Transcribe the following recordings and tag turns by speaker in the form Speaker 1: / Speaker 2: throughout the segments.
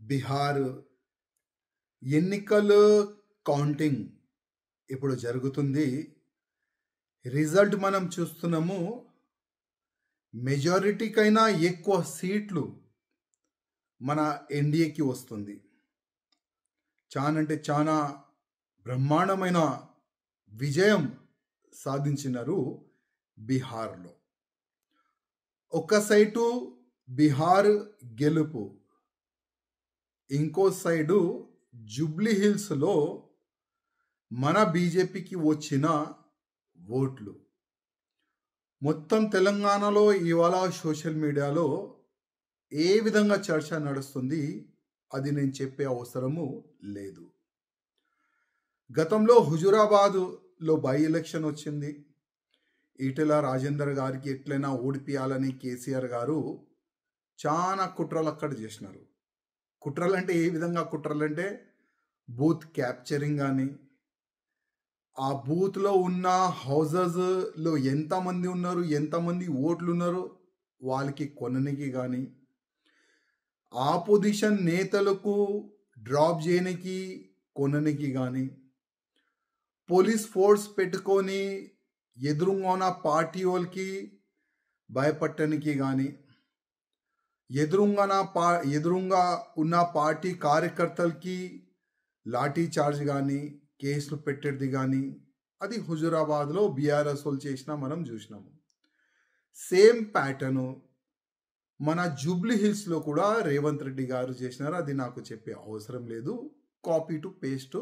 Speaker 1: బీహార్ ఎన్నికలు కౌంటింగ్ ఇప్పుడు జరుగుతుంది. రిజల్ట్ మనం చూస్తున్నాము. మెజారిటీకైనా ఎక్కువ సీట్లు మన ఎన్డీఏకి వస్తుంది. చాలా బ్రహ్మాండమైన విజయం సాధించినారు బీహార్లో. ఒక సైటు బీహార్ గెలుపు, ఇంకో సైడు జూబ్లీ హిల్స్లో మన బీజేపీకి వచ్చిన ఓట్లు. మొత్తం తెలంగాణలో ఇవాళ సోషల్ మీడియాలో ఏ విధంగా చర్చ నడుస్తుంది అది నేను చెప్పే అవసరము లేదు. గతంలో హుజురాబాద్లో బై ఎలక్షన్ వచ్చింది. ఈటెల రాజేందర్ గారికి ఎట్లయినా ఓడిపియాలని కేసీఆర్ గారు చాలా కుట్రలు అక్కడ చేసినారు. కుట్రలు అంటే ఏ విధంగా కుట్రలు అంటే బూత్ క్యాప్చరింగ్ కానీ, ఆ బూత్లో ఉన్న హౌజెస్లో ఎంతమంది ఉన్నారు, ఎంతమంది ఓట్లు ఉన్నారు వాళ్ళకి కొననికి కానీ, ఆపోజిషన్ నేతలకు డ్రాప్ చేయడానికి కొననికి కానీ, పోలీస్ ఫోర్స్ పెట్టుకొని ఎదురుగా ఉన్న పార్టీ వాళ్ళకి భయపడటానికి కానీ, ఎదురుగా ఉన్న పార్టీ కార్యకర్తలకి లాఠీ చార్జ్ కానీ, కేసులు పెట్టేది కానీ, అది హుజురాబాద్లో బీఆర్ఎస్ వాళ్ళు చేసినా మనం చూసినాము. సేమ్ ప్యాటర్ను మన జూబ్లీ హిల్స్లో కూడా రేవంత్ రెడ్డి గారు చేసినారు. అది నాకు చెప్పే అవసరం లేదు. కాపీ టు పేస్ట్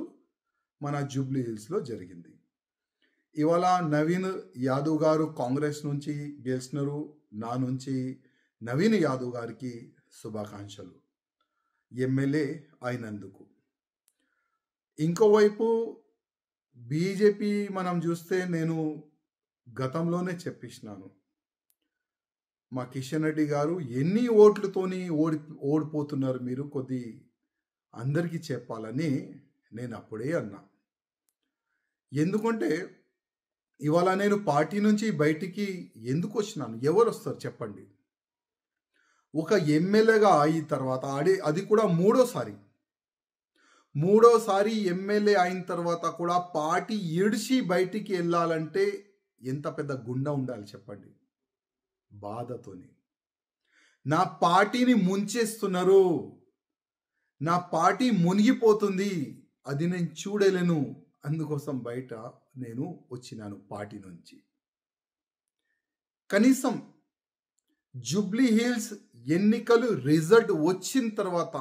Speaker 1: మన జూబ్లీ హిల్స్లో జరిగింది. ఇవాళ నవీన్ యాదవ్ గారు కాంగ్రెస్ నుంచి గెలిచినారు. నా నుంచి నవీన్ యాదవ్ గారికి శుభాకాంక్షలు ఎమ్మెల్యే అయినందుకు. ఇంకోవైపు బీజేపీ మనం చూస్తే నేను గతంలోనే చెప్పిస్తున్నాను, మా కిషన్ రెడ్డి గారు ఎన్ని ఓట్లతోని ఓడిపోతున్నారు మీరు కొద్ది అందరికీ చెప్పాలని నేను అప్పుడే అన్నా. ఎందుకంటే ఇవాళ నేను పార్టీ నుంచి బయటికి ఎందుకు వచ్చినాను, ఎవరు వస్తారు చెప్పండి. ఒక ఎమ్మెల్యేగా అయిన తర్వాత అది కూడా మూడోసారి ఎమ్మెల్యే అయిన తర్వాత కూడా పార్టీ ఇడిచి బయటికి వెళ్ళాలంటే ఎంత పెద్ద గుండె ఉండాలి చెప్పండి. బాధతోని నా పార్టీని ముంచేస్తున్నారు, నా పార్టీ మునిగిపోతుంది, అది నేను చూడలేను, అందుకోసం బయట నేను వచ్చినాను పార్టీ నుంచి. కనీసం జూబ్లీ హిల్స్ ఎన్నికలు రిజల్ట్ వచ్చిన తర్వాత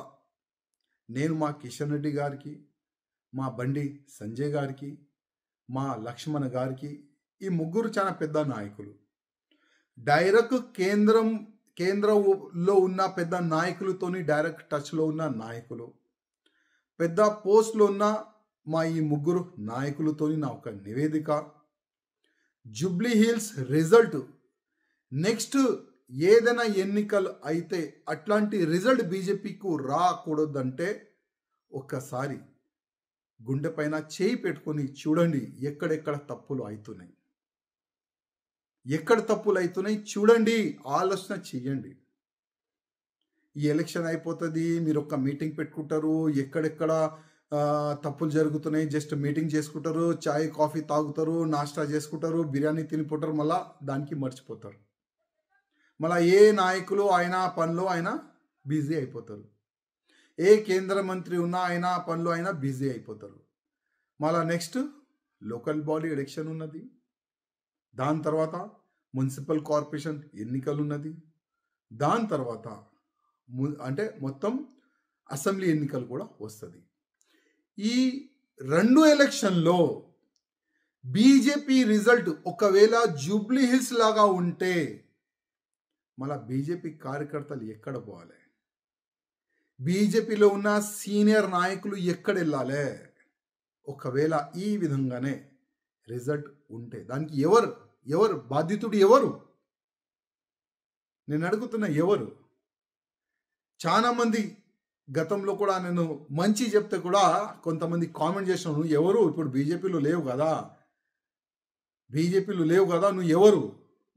Speaker 1: నేను మా కిషన్ రెడ్డి గారికి, మా బండి సంజయ్ గారికి, మా లక్ష్మణ్ గారికి, ఈ ముగ్గురు చాలా పెద్ద నాయకులు, డైరెక్ట్ కేంద్రంలో ఉన్న పెద్ద నాయకులతోని డైరెక్ట్ టచ్లో ఉన్న నాయకులు, పెద్ద పోస్ట్లో ఉన్న మా ఈ ముగ్గురు నాయకులతోని నా ఒక నివేదిక. జూబ్లీ హిల్స్ రిజల్ట్ నెక్స్ట్ ఏదైనా ఎన్నికలు అయితే అట్లాంటి రిజల్ట్ బీజేపీకు రాకూడదంటే ఒక్కసారి గుండె పైన చేయి పెట్టుకొని చూడండి ఎక్కడెక్కడ తప్పులు అవుతున్నాయి, ఎక్కడ తప్పులు అవుతున్నాయి చూడండి, ఆలోచన చెయ్యండి. ఈ ఎలక్షన్ అయిపోతుంది, మీరు ఒక మీటింగ్ పెట్టుకుంటారు, ఎక్కడెక్కడ తప్పులు జరుగుతున్నాయి జస్ట్ మీటింగ్ చేసుకుంటారు, చాయ్ కాఫీ తాగుతారు, నాష్టా చేసుకుంటారు, బిర్యానీ తినిపోతారు, మళ్ళా దానికి మర్చిపోతారు. మళ్ళీ ఏ నాయకులు ఆయన పనిలో ఆయన బిజీ అయిపోతారు, ఏ కేంద్ర మంత్రి ఉన్నా ఆయన పనిలో ఆయన బిజీ అయిపోతారు. మళ్ళీ నెక్స్ట్ లోకల్ బాడీ ఎలక్షన్ ఉన్నది, దాని తర్వాత మున్సిపల్ కార్పొరేషన్ ఎన్నికలు ఉన్నది, దాని తర్వాత అంటే మొత్తం అసెంబ్లీ ఎన్నికలు కూడా వస్తుంది. ఈ 2 ఎలక్షన్లో బీజేపీ రిజల్ట్ ఒకవేళ జూబ్లీ హిల్స్ లాగా ఉంటే మళ్ళా బీజేపీ కార్యకర్తలు ఎక్కడ పోవాలి, బీజేపీలో ఉన్న సీనియర్ నాయకులు ఎక్కడ వెళ్ళాలి? ఒకవేళ ఈ విధంగానే రిజల్ట్ ఉంటే దానికి ఎవరు బాధితుడు? ఎవరు? నేను అడుగుతున్నా ఎవరు? చాలా మంది గతంలో కూడా నేను మంచి చెప్తే కూడా కొంతమంది కామెంట్ చేసినాను, ఎవరు ఇప్పుడు బీజేపీలో లేవు కదా నువ్వు ఎవరు,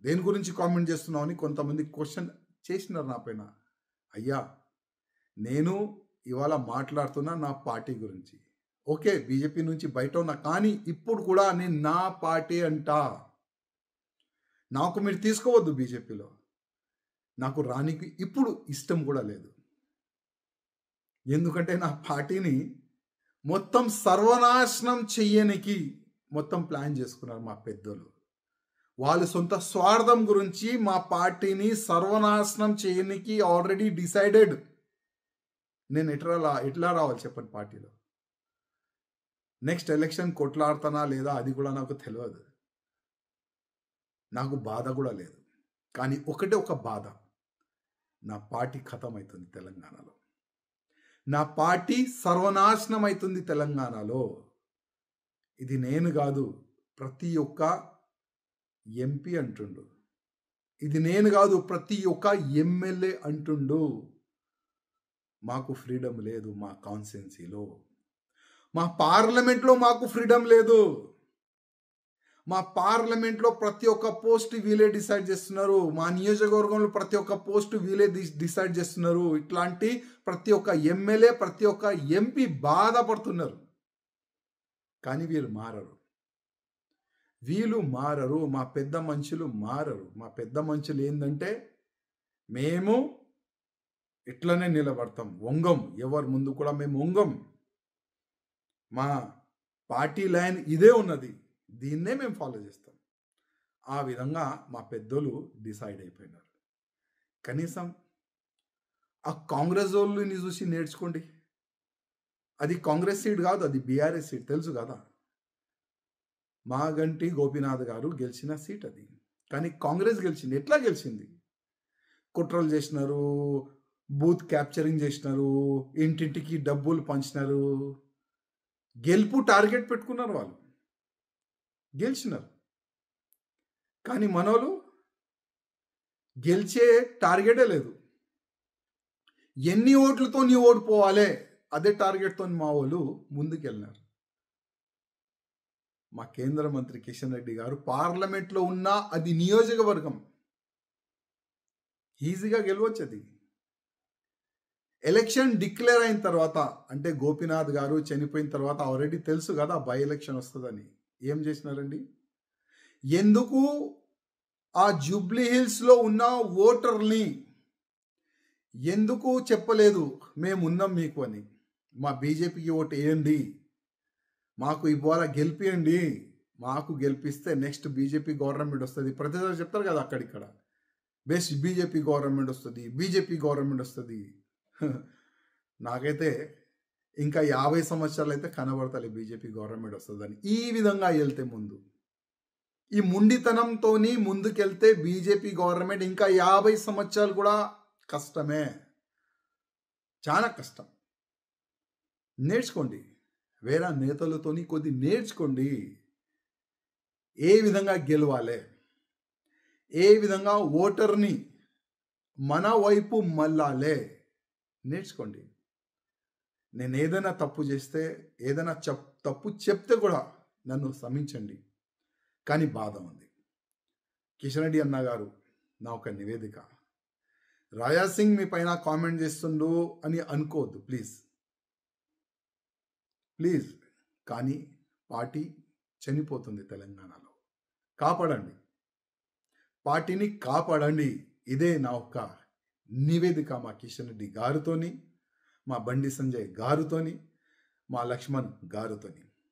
Speaker 1: దేని గురించి కామెంట్ చేస్తున్నావు అని కొంతమంది క్వశ్చన్ చేసినారు నా పైన. అయ్యా, నేను ఇవాళ మాట్లాడుతున్నా నా పార్టీ గురించి. ఓకే, బీజేపీ నుంచి బయట ఉన్నా, కానీ ఇప్పుడు కూడా నేను నా పార్టీ అంటా. నాకు మీరు తీసుకోవద్దు బీజేపీలో. నాకు రానికి ఇప్పుడు ఇష్టం కూడా లేదు. ఎందుకంటే నా పార్టీని మొత్తం సర్వనాశనం చెయ్యనికి మొత్తం ప్లాన్ చేసుకున్నారు మా పెద్దలు. వాళ్ళ సొంత స్వార్థం గురించి మా పార్టీని సర్వనాశనం చేయనికి ఆల్రెడీ డిసైడెడ్. నేను ఎట్లా రావాలి చెప్పండి పార్టీలో? నెక్స్ట్ ఎలక్షన్ కొట్లాడుతానా లేదా అది కూడా నాకు తెలియదు. నాకు బాధ కూడా లేదు. కానీ ఒకటే ఒక బాధ, నా పార్టీ ఖతం అవుతుంది తెలంగాణలో. నా పార్టీ సర్వనాశనం అవుతుంది తెలంగాణలో. ఇది నేను కాదు, ప్రతి ఒక్క ఎంపీ అంటుండు. ఇది నేను కాదు, ప్రతి ఒక్క ఎమ్మెల్యే అంటుండు. మాకు ఫ్రీడమ్ లేదు మా కాన్స్టిట్యున్సీలో. మా పార్లమెంట్లో మాకు ఫ్రీడమ్ లేదు. మా పార్లమెంట్లో ప్రతి ఒక్క పోస్ట్ వీలే డిసైడ్ చేస్తున్నారు. మా నియోజకవర్గంలో ప్రతి ఒక్క పోస్ట్ వీలే డిసైడ్ చేస్తున్నారు. ఇట్లాంటి ప్రతి ఒక్క ఎమ్మెల్యే, ప్రతి ఒక్క ఎంపీ బాధపడుతున్నారు. కానీ వీళ్ళు మారరు. మా పెద్ద మనుషులు మారరు. మా పెద్ద మనుషులు ఏంటంటే, మేము ఇట్లనే నిలబడతాం, వంగం. ఎవరి ముందు కూడా మేము వంగం. మా పార్టీ లైన్ ఇదే ఉన్నది, దీన్నే మేము ఫాలో చేస్తాం. ఆ విధంగా మా పెద్దలు డిసైడ్ అయిపోయినారు. కనీసం ఆ కాంగ్రెస్ వాళ్ళని చూసి నేర్చుకోండి. అది కాంగ్రెస్ సీట్ కాదు, అది బీఆర్ఎస్ సీట్, తెలుసు కదా. మాగంటి గోపీనాథ్ గారు గెలిచిన సీట్ అది. కానీ కాంగ్రెస్ గెలిచింది. ఎట్లా గెలిచింది? కుట్రలు చేసినారు, బూత్ క్యాప్చరింగ్ చేసినారు, ఇంటింటికి డబ్బులు పంచినారు. గెలుపు టార్గెట్ పెట్టుకున్నారు, వాళ్ళు గెలిచినారు. కానీ మనోళ్ళు గెలిచే టార్గెటే లేదు. ఎన్ని ఓట్లతో నీ ఓడిపోవాలి అదే టార్గెట్తో మా వాళ్ళు ముందుకెళ్ళినారు. మా కేంద్ర మంత్రి కిషన్ రెడ్డి గారు పార్లమెంట్లో ఉన్న అది నియోజకవర్గం ఈజీగా గెలవచ్చు. అది ఎలక్షన్ డిక్లేర్ అయిన తర్వాత, అంటే గోపీనాథ్ గారు చనిపోయిన తర్వాత ఆల్రెడీ తెలుసు కదా బై ఎలక్షన్ వస్తుందని. ఏం చేసినారండి? ఎందుకు ఆ జూబ్లీ హిల్స్లో ఉన్న ఓటర్ని ఎందుకు చెప్పలేదు మేమున్నాం మీకు అని? మా బీజేపీకి ఓటు వేయండి, మాకు ఇవాళ గెలిపియండి, మాకు గెలిపిస్తే నెక్స్ట్ బీజేపీ గవర్నమెంట్ వస్తుంది. ప్రతిసారి చెప్తారు కదా అక్కడిక్కడ, బెస్ట్ బీజేపీ గవర్నమెంట్ వస్తుంది. నాకైతే ఇంకా 50 సంవత్సరాలు అయితే కనబడతాయి బీజేపీ గవర్నమెంట్ వస్తుందని. ఈ విధంగా వెళ్తే ముందు, ఈ ముండితనంతో ముందుకెళ్తే బీజేపీ గవర్నమెంట్ ఇంకా 50 సంవత్సరాలు కూడా కష్టమే, చాలా కష్టం. నేర్చుకోండి, వేరే నేతలతో కొద్ది నేర్చుకోండి. ఏ విధంగా గెలవాలి, ఏ విధంగా ఓటర్ని మన వైపు మళ్ళాలే నేర్చుకోండి. నేను ఏదైనా తప్పు చేస్తే, ఏదైనా తప్పు చెప్తే కూడా నన్ను క్షమించండి. కానీ బాధ ఉంది. కిషన్ రెడ్డి అన్న గారు, నా ఒక నివేదిక, రాజా సింగ్ మీ పైన కామెంట్ చేస్తుండు అని అనుకోవద్దు ప్లీజ్. కానీ పార్టీ చనిపోతుంది తెలంగాణలో. కాపాడండి, పార్టీని కాపాడండి. ఇదే నా ఒక్క నివేదిక మా కిషన్ రెడ్డి గారితోని, మా బండి సంజయ్ గారితోని, మా లక్ష్మణ్ గారితోని.